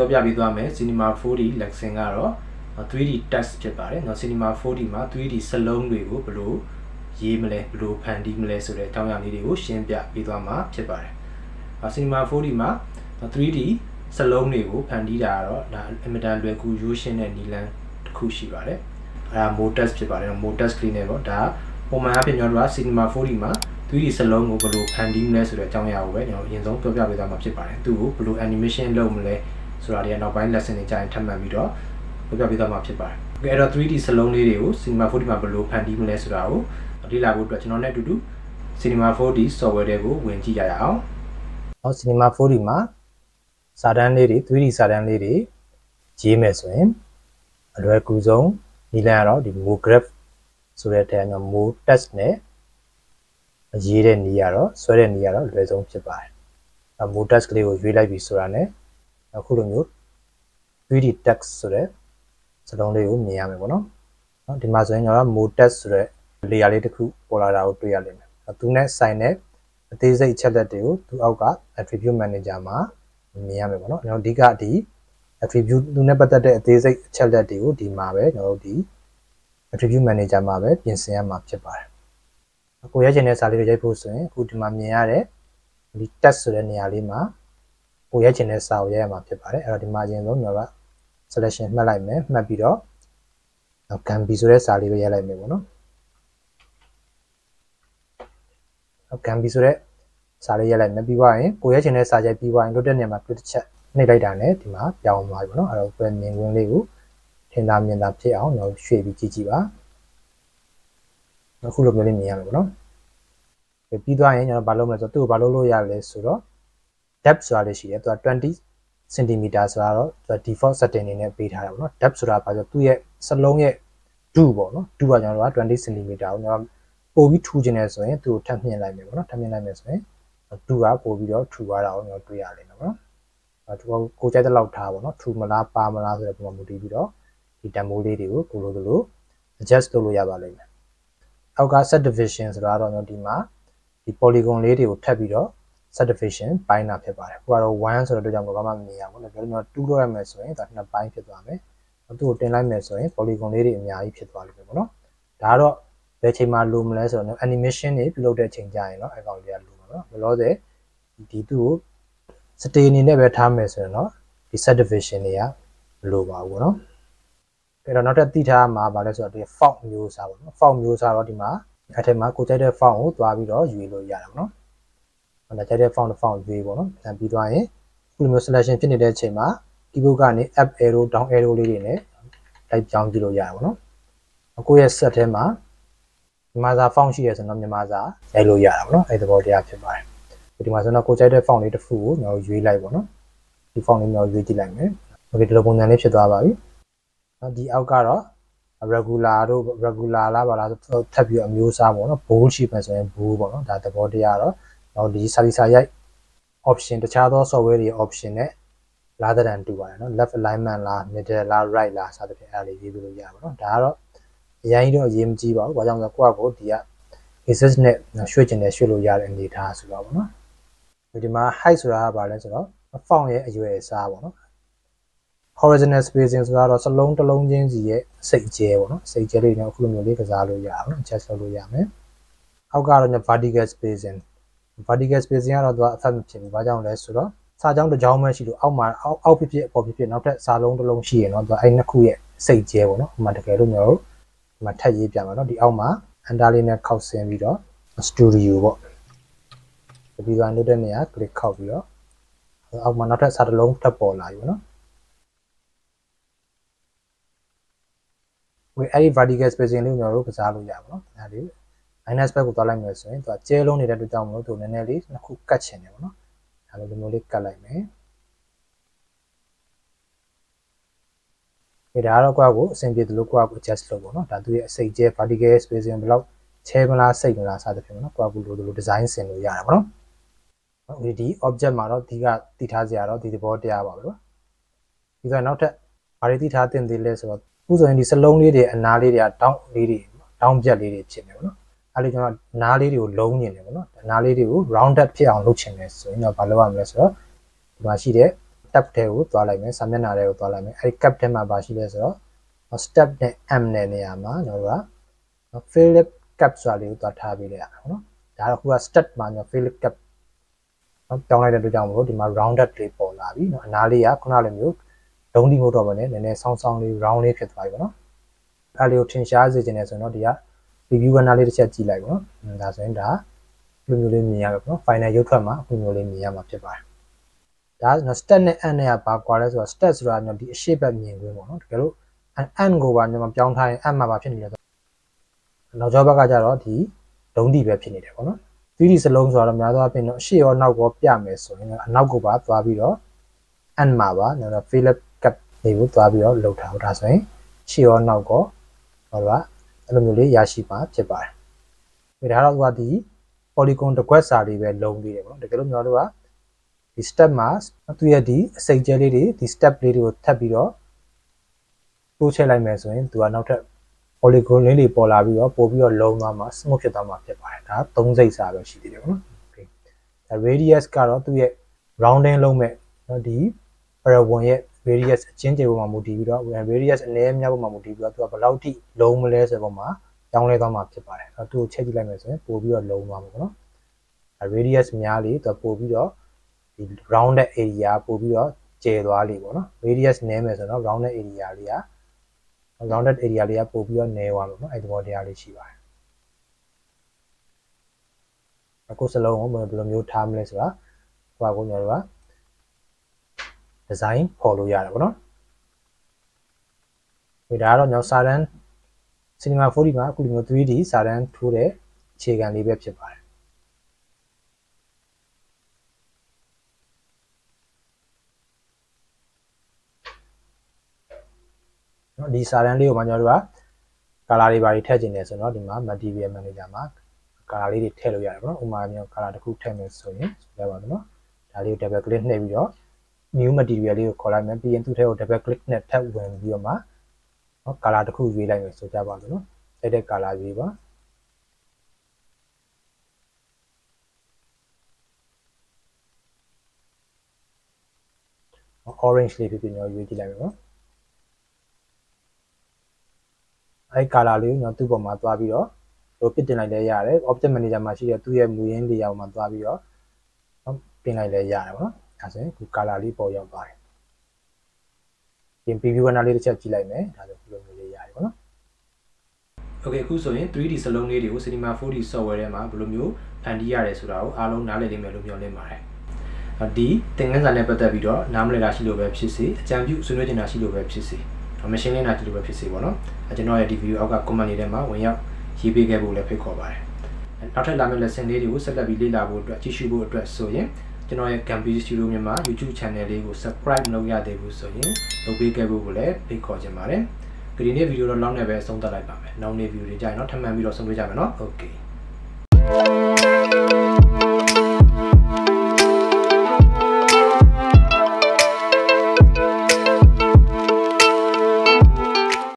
ပြပေးသွားမယ် Cinema 4D lesson ကတော့ 3D text ဖြစ်ပါတယ်နော် Cinema 4D မှာ 3D စလုံးတွေကိုဘယ်လိုရေးမလဲဘယ်လိုဖန်တီးမလဲဆိုတဲ့အကြောင်းအရာလေးတွေကိုရှင်းပြပေးသွားမှာဖြစ်ပါတယ်။ Cinema 4D မှာ 3D စလုံးတွေကိုဖန်တီးတာကတော့ဒါအင်မတန်လွယ်ကူရိုးရှင်းတဲ့နည်းလမ်းတစ်ခုရှိပါတယ်။အဲဒါ modus ဖြစ်ပါတယ်။ modus ကလေးနဲ့ပေါ့ဒါပုံမှန်အဖြစ်ကျွန်တော်တို့က Cinema 4D မှာ 3D စလုံးကိုဘယ်လိုဖန်တီးမလဲဆိုတဲ့အကြောင်းအရာကိုပဲကျွန်တော်အရင်ဆုံးပြောပြပေးသွားမှာဖြစ်ပါတယ်။သူ့ကိုဘယ်လို animation လုပ်မလဲဆိုတာတွေနောက်ပိုင်း lesson တွေကြာရင်ထပ်မံပြီးတော့ပြောပြပေးသွားမှာဖြစ်ပါတယ်။ အဲ့တော့ 3D စလုံးလေးတွေကို Cinema 4D မှာဘယ်လိုဖန်တီးမလဲဆိုတာကိုလေ့လာဖို့အတွက်ကျွန်တော်နဲ့အတူတူ Cinema 4D software တွေကိုဝင်ကြည့်ကြရအောင်။ဟော Cinema 4D မှာစာတန်းလေးတွေ 3D စာတန်းလေးတွေရေးမယ်ဆိုရင်အလွယ်ကူဆုံးနည်းလမ်းကတော့ဒီ MoGraph ဆိုတဲ့ထဲက MoText နဲ့ရေးတဲ့နည်းကတော့ဆွဲတဲ့နည်းကတော့လွယ်ဆုံးဖြစ်ပါတယ်။ MoText ကလေးကိုရွေးလိုက်ပြီဆိုတာနဲ့အခုလိုမျိုး 3D text ဆိုတဲ့စလုံးလေးကိုမြင်ရမယ်ပေါ့နော်။ဒီမှာဆိုရင်ကျွန်တော်က MoText ဆိုတဲ့ layer လေးတစ်ခုပေါ်လာတာကိုတွေ့ရလိမ့်မယ်။သူနဲ့ဆိုင်တဲ့အသေးစိတ်အချက်လက်တွေကိုသူအောက်က attribute manager မှာမြင်ရမယ်ပေါ့နော်။ကျွန်တော်အဓိကဒီ attribute သူနဲ့ပတ်သက်တဲ့အသေးစိတ်အချက်လက်တွေကိုဒီမှာပဲကျွန်တော်တို့ဒီ attribute manager မှာပဲပြင်ဆင်ရမှာဖြစ်ပါတယ်။ကိုရချင်တဲ့စာလေးတွေရိုက်ဖို့ဆိုရင်အခုဒီမှာမြင်ရတဲ့ဒီ text ဆိုတဲ့နေရာလေးမှာကိုရချင်တဲ့စာကိုရိုက်ရမှာဖြစ်ပါတယ်။အဲ့တော့ဒီမှာအရင်ဆုံးကျွန်တော်က selection မှတ်လိုက်မယ်မှတ်ပြီးတော့ Gambi ဆိုတဲ့စာလေးပဲရိုက်လိုက်မယ်ပေါ့နော်။ Gambi ဆိုတဲ့စာလေးရိုက်လိုက်မယ်ပြီးသွားရင်ကိုရချင်တဲ့စာရိုက်ပြီးသွားရင်လွတ်တဲ့နေရာမှာတစ်ချက်နှိပ်လိုက်တာနဲ့ဒီမှာပြောင်းသွားပြီပေါ့နော်။အဲ့တော့ကိုယ်မြင်ကွင်းလေးကိုထင်သာမြင်သာဖြစ်အောင်ကျွန်တော်ရွှေ့ပြီးကြည့်ကြည့်ပါ။အခုလိုမျိုးလေးမြင်ရမယ်ပေါ့နော်။ပြီးသွားရင်ကျွန်တော်ဘာလုပ်မလဲဆိုတော့သူ့ကိုဘာလုပ်လို့ရလဲဆိုတော့ depth ဆိုတာလေးရှိတယ်။သူက20 cm ဆိုတာတော့သူက default setting အနေနဲ့ပေးထားတာပေါ့နော် depth ဆိုတာဘာလို့သူ့ရဲ့စလုံးရဲ့ do ပေါ့နော် do ကကျွန်တော်တို့က20 cm ကိုကျွန်တော်ပို့ပြီးထူခြင်းနဲ့ဆိုရင်သူ့ကိုထပ်မြင်လိုက်မယ်ပေါ့နော်ထပ်မြင်လိုက်မယ်ဆိုရင် do ကပို့ပြီးတော့ထူသွားတာကိုကျွန်တော်တွေ့ရလိမ့်မယ်ပေါ့နော်သူကကိုကြိုက်တဲ့လောက်ထားပေါ့နော်ထူမလားပါမလားဆိုတဲ့ပုံမှာမူတည်ပြီးတော့ဒီ demo လေးတွေကိုကိုလိုလို adjust လုပ်လို့ရပါလိမ့်မယ်အောက်က set division ဆိုတာတော့ကျွန်တော်ဒီမှာဒီ polygon လေးတွေကိုထပ်ပြီးတော့ set division ပိုင်းတာဖြစ်ပါတယ်ကိုကတော့1ဆိုတဲ့အတွက်ကြောင့်ဘာမှမမြင်ရဘူးနော်ပြောလို့2လုပ်ရမယ်ဆိုရင်ဒါနှစ်ပိုင်းဖြစ်သွားမယ်သူ့ကိုတင်လိုက်မယ်ဆိုရင် polygon လေးတွေအများကြီးဖြစ်သွားလိမ့်မယ်ပေါ့နော်ဒါကတော့ဘယ်ချိန်မှလိုမလဲဆိုတော့ animation တွေပြုလုပ်တဲ့အချိန်ကြာရင်တော့အကောင့်တွေကလိုမှာနော်ဘယ်လိုလဲဒီသူ့ကို stay အနေနဲ့ပဲထားမယ်ဆိုရင်တော့ဒီ set division တွေကမလိုပါဘူးပေါ့နော်အဲ့တော့နောက်ထပ်သိထားမှာဘာလဲဆိုတော့ဒီ font မျိုးစားပေါ့နော် font မျိုးစားတော့ဒီမှာအဲ့ထဲမှာကိုကြိုက်တဲ့ font ကိုသွားပြီးတော့ယူလို့ရတာပေါ့နော်အဲ့ဒါကြိုက်တဲ့ font ရွေးပေါ့နော်ပြန်ပြီးသွားရင်ဒီလိုမျိုး selection ဖြစ်နေတဲ့အချိန်မှာ keyboard ကနေ up arrow down arrow လေးတွေနဲ့လိုက်ပြောင်းကြည့်လို့ရတယ်ပေါ့နော်ကိုယ့်ရဲ့ set ထဲမှာမြန်မာစာ font ရှိရဆိုတော့မြန်မာစာရိုက်လို့ရတာပေါ့နော်အဲ့ဒီသဘောတရားဖြစ်ပါတယ်ဒီမှာဆိုတော့ကိုကြိုက်တဲ့ font လေးတစ်ခုကိုကျွန်တော်ရွေးလိုက်ပေါ့နော်ဒီ font လေးကျွန်တော်ရွေးကြည့်လိုက်မယ်โอเคဒီလိုပုံစံလေးဖြစ်သွားပါပြီဒီအောက်ကတော့ regular တို့ regular လားပါလားထပ်ပြီးအမျိုးအစားပေါ့နော် bold ရှိမှဆိုရင် bold ပေါ့နော်ဒါသဘောတရားတော့ဒီစာရိုက် option တခြားသော software တွေ option နဲ့လားတဲ့တန်တူပါတယ်နော် left alignment လား middle လား right လားစသဖြင့်အဲ့ဒါလေးရေးပြီးလို့ရပါတော့ဒါကတော့အရင်ကြီးတော့အရေးမကြီးပါဘူးဘာကြောင့်လဲဆိုတော့ကိုယ့်အကိုဒီက access နဲ့ရွှေ့ကျင်တယ်ရွှေ့လို့ရတဲ့အနေအထားဆိုတော့ပေါ့နော်ဒီမှာ height ဆိုတာကဘာလဲဆိုတော့ font ရဲ့အရွယ်အစားပေါ့နော် horizontal spacing ဆိုတာတော့စလုံးတစ်လုံးချင်းစီရဲ့စိတ်ကျဲပေါ့နော်စိတ်ကျဲလေးနဲ့အခုလိုမျိုးလေးကစားလို့ရအောင်နော် adjust လုပ်လို့ရမယ်အောက်ကတော့ vertical spacing vertical spacing ကတော့သူကအဖက်မဖြစ်ဘူးဘာကြောင့်လဲဆိုတော့စာကြောင်းတစ်ကြောင်းပဲရှိလို့အောက်မှာအောက်ဖြစ်ဖြစ်အပေါ်ဖြစ်ဖြစ်နောက်ထပ်စာလုံးတစ်လုံးရှိရင်တော့သူအဲ့နှစ်ခုရဲ့စိတ်ကျဲပေါ့နော်ဒီမှာတကယ်လို့မျိုးဒီမှာထပ်ရေးပြမှာနော်ဒီအောက်မှာ enter လေးနဲ့ခောက်ဆင်းပြီးတော့ studio ပေါ့ဒီကနို့တဲ့နေရာ click ခောက်ပြီးတော့အောက်မှာနောက်ထပ်စာတစ်လုံးထပ်ပေါ်လာပြီပေါ့နော်အဲ့ဒီ vertical spacing လေးကိုကျွန်တော်တို့ကစားလို့ရပါတော့။ဒါလေး minus back ကိုသွားလိုက်မယ်ဆိုရင်သူကကျဲလုံးနေတဲ့အတွက်ကြောင့်မလို့သူနည်းနည်းလေးနှစ်ခုကတ်ချင်တယ်ပေါ့နော်။ဒါလိုမျိုးလေးကတ်လိုက်မယ်။ဒါကတော့ကိုယ့်ကိုအဆင်ပြေသလိုကိုယ့်ကို adjust လုပ်ပေါ့နော်။ဒါသူရဲ့အစိတ်ကျဲ vertical spacing ဘယ်လောက်ချဲမလားစိတ်မလားစသဖြင့်ပေါ့နော်။ကိုယ့်ကိုလိုလို design ဆင်လို့ရတာပေါ့နော်။ဒီ object မှာတော့ဒီကတည်ထားစရာတော့ဒီသဘောတရားပါပဲလို့။ပြီးတော့နောက်ထပ်ဘာတွေတည်ထားတင်သေးလဲဆိုတော့အခုဆိုရင်ဒီစလုံးလေးတွေအနားလေးတွေကတောင်းလေးတွေတောင်းပြက်လေးတွေဖြစ်နေပါတော့အဲ့ဒီကျွန်တော်နားလေးတွေကိုလုံးညင်နေပါတော့နားလေးတွေကို rounded ဖြစ်အောင်လုပ်ချင်တယ်ဆိုရင်တော့ဘာလုပ်ရမလဲဆိုတော့ဒီမှာရှိတဲ့ tab ထဲကိုသွားလိုက်မယ်စာမျက်နှာတွေကိုသွားလိုက်မယ်အဲ့ဒီ cap ထဲမှာပါရှိလဲဆိုတော့ step နဲ့ m နဲ့နေရာမှာကျွန်တော်တို့က Philip cap ဆိုတာလေးကိုသွားထားပေးလိုက်ရအောင်နော်ဒါတော့ခုက step မှာကျွန်တော် Philip cap နော်ပြောင်းလိုက်တဲ့အတွက်ကြောင့်မလို့ဒီမှာ rounded လေးပေါ်လာပြီနော်အနားလေးကခုနလိုမျိုးဒုံးဒီမဟုတ်တော့ဘဲနဲ့နည်းနည်းဆောင်းဆောင်းလေး round လေးဖြစ်သွားပြီပေါ့နော်အဲ့လေးကိုထင်ရှားစေချင်တယ်ဆိုတော့ဒီက review ကနားလေးတစ်ချက်ကြည့်လိုက်ပေါ့နော်ဒါဆိုရင်ဒါလိုမျိုးလေးမြင်ရမယ်ပေါ့နော် final ရုပ်ထွက်မှာအခုမျိုးလေးမြင်ရမှာဖြစ်ပါတယ်ဒါက step နဲ့ n နဲ့ကဘာကွာလဲဆိုတော့ step ဆိုတာညဒီအရှိတ်ဘက်မြင်ခွင့်ပေါ့နော်တကယ်လို့ n ကိုပါညမပြောင်းထားရင် n မှာပါဖြစ်နေတယ်ဆိုနောက်ကျောဘက်ကကြတော့ဒီဒုံးဒီပဲဖြစ်နေတယ်ပေါ့နော် 3D စလုံးဆိုတော့များသောအားဖြင့်တော့အရှိရောနောက်ကောပြမယ်ဆိုရင်အနောက်ကိုပါသွားပြီးတော့ n မှာပါနော် Philip cap တွေကိုသွားပြီးတော့လောက်ထားတော့ဒါဆိုရင်ရှေ့ရောနောက်ကောဟောတော့အဲ့လိုမျိုးလေးရရှိမှာဖြစ်ပါတယ်ဒါတော့သူကဒီ polygon တစ်ခွက်စာလေးပဲလုံးပြီးတယ်ပေါ့နော်တကယ်လို့ကျွန်တော်တို့ကဒီ step မှာသူရဲ့ဒီအစိတ်ကျဲလေးတွေဒီ step လေးတွေကိုထပ်ပြီးတော့တိုးချဲ့လိုက်မယ်ဆိုရင်သူကနောက်ထပ် polygon လေးတွေပေါ်လာပြီးတော့ပို့ပြီးတော့လုံးသွားမှာ smooth ဖြစ်သွားမှာဖြစ်ပါတယ်ဒါ3စိတ်စာပဲရှိသေးတယ်ပေါ့နော် okay ဒါ radius ကတော့သူ့ရဲ့ rounding လုံးမဲ့နော်ဒီ paragon ရဲ့ radius အချင်းကျယ်ပေါ်မှာမူတည်ပြီးတော့ radius အနည်းအများပေါ်မှာမူတည်ပြီးတော့သူကဘယ်လောက်ထိလုံးမလဲဆိုတဲ့ပုံမှာပြောင်းလဲသွားမှာဖြစ်ပါတယ်အဲ့တော့သူ့ကိုချက်ကြည့်လိုက်မယ်ဆိုရင်ပို့ပြီးတော့လုံးသွားမှာပေါ့နော် radius များလေသူပို့ပြီးတော့ဒီ rounded area ပို့ပြီးတော့ကျယ်သွားလေပေါ့နော် radius နည်းမယ်ဆိုတော့ rounded area လေးက rounded area လေးကပို့ပြီးတော့နည်းသွားမှာပေါ့နော်အဲ့ဒီဘောတရားလေးရှိပါတယ်အခုစလုံးကိုဘယ်လိုမျိုးထားမလဲဆိုတာဟိုကကိုကျွန်တော်တို့က design ဖော်လို့ရတယ်ပေါ့နော်ဒါကတော့ကျွန်တော်စာတန်း Cinema 4D မှာအခုဒီမျိုး 3D စာတန်းထိုးတဲ့အခြေခံလေးပဲဖြစ်ပါတယ်နော်ဒီစာတန်းလေးကိုမှကျွန်တော်တို့က color တွေပါထည့်ခြင်းနေဆိုတော့ဒီမှာ material manager မှာ color လေးတွေထည့်လို့ရတယ်ပေါ့နော်ဥပမာမျိုး color တစ်ခုထည့်မယ်ဆိုရင်ဆိုကြပါတော့နော်ဒါလေးကို double click နှိပ်ပြီးတော့ new material လေးကိုခေါ်လိုက်မယ်ပြီးရင်သူ့ထဲကို double click နဲ့ထပ်ဝင်ပြီးတော့မှနော် color တစ်ခုရွေးလိုက်မယ်ဆိုကြပါတော့နော်အဲ့တဲ့ color ရွေးပါorange လေးဖြစ်ဖြစ်ကျွန်တော်ရွေးကြည့်လိုက်မယ်နော်အဲ့ color လေးကိုကျွန်တော်သူ့ပေါ်မှာသွားပြီးတော့လိုပြစ်တင်လိုက်လဲရတယ် object manager မှာရှိတဲ့သူ့ရဲ့မူရင်းလေးအောင်မှာသွားပြီးတော့ပြင်လိုက်လဲရတယ်ပေါ့နော်ဒါဆိုရင်ဒီ color လေးပေါ်ရောက်သွားတယ်ပြင် preview ကနားလေးတစ်ချက်ကြည့်လိုက်မယ်ဒါဆိုဒီလိုမျိုးလေးရတယ်ပေါ့နော် Okay အခုဆိုရင် 3D စလုံးလေးတွေကို Cinema 4D software ထဲမှာဘယ်လိုမျိုးဖန်တီးရတယ်ဆိုတာကိုအားလုံးနားလည်နိုင်မယ်လို့မျှော်လင့်ပါတယ်ဒီသင်ခန်းစာနဲ့ပတ်သက်ပြီးတော့နားမလည်တာရှိလို့ပဲဖြစ်စေအကြံပြုဆွေးနွေးချင်တာရှိလို့ပဲဖြစ်စေမရှင်းလင်းတာရှိလို့ပဲဖြစ်စေပေါ့နော်ကျွန်တော်ရဲ့ဒီ video အောက်က comment လေးထဲမှာဝင်ရောက်ရေးပေးခဲ့ဖို့လည်းဖိတ်ခေါ်ပါတယ်နောက်ထပ်လာမယ့် lesson လေးတွေကိုဆက်လက်ပြီးလေ့လာဖို့အတွက်ကြည့်ရှုဖို့အတွက်ဆိုရင်ကျွန်တော်ရဲ့ Gambi Studio မြန်မာ YouTube channel လေးကို subscribe လုပ်ရသေးဘူးဆိုရင်လုပ်ပေးခဲ့ဖို့လည်းဖိတ်ခေါ်ချင်ပါတယ်ဒီနေ့ video တော့လောက်နေပဲအဆုံးသတ်လိုက်ပါမယ်နောက်နေ့ video တွေကြာရင်တော့ထပ်မံပြီးတော့ဆုံတွေ့ကြမယ်နော် okay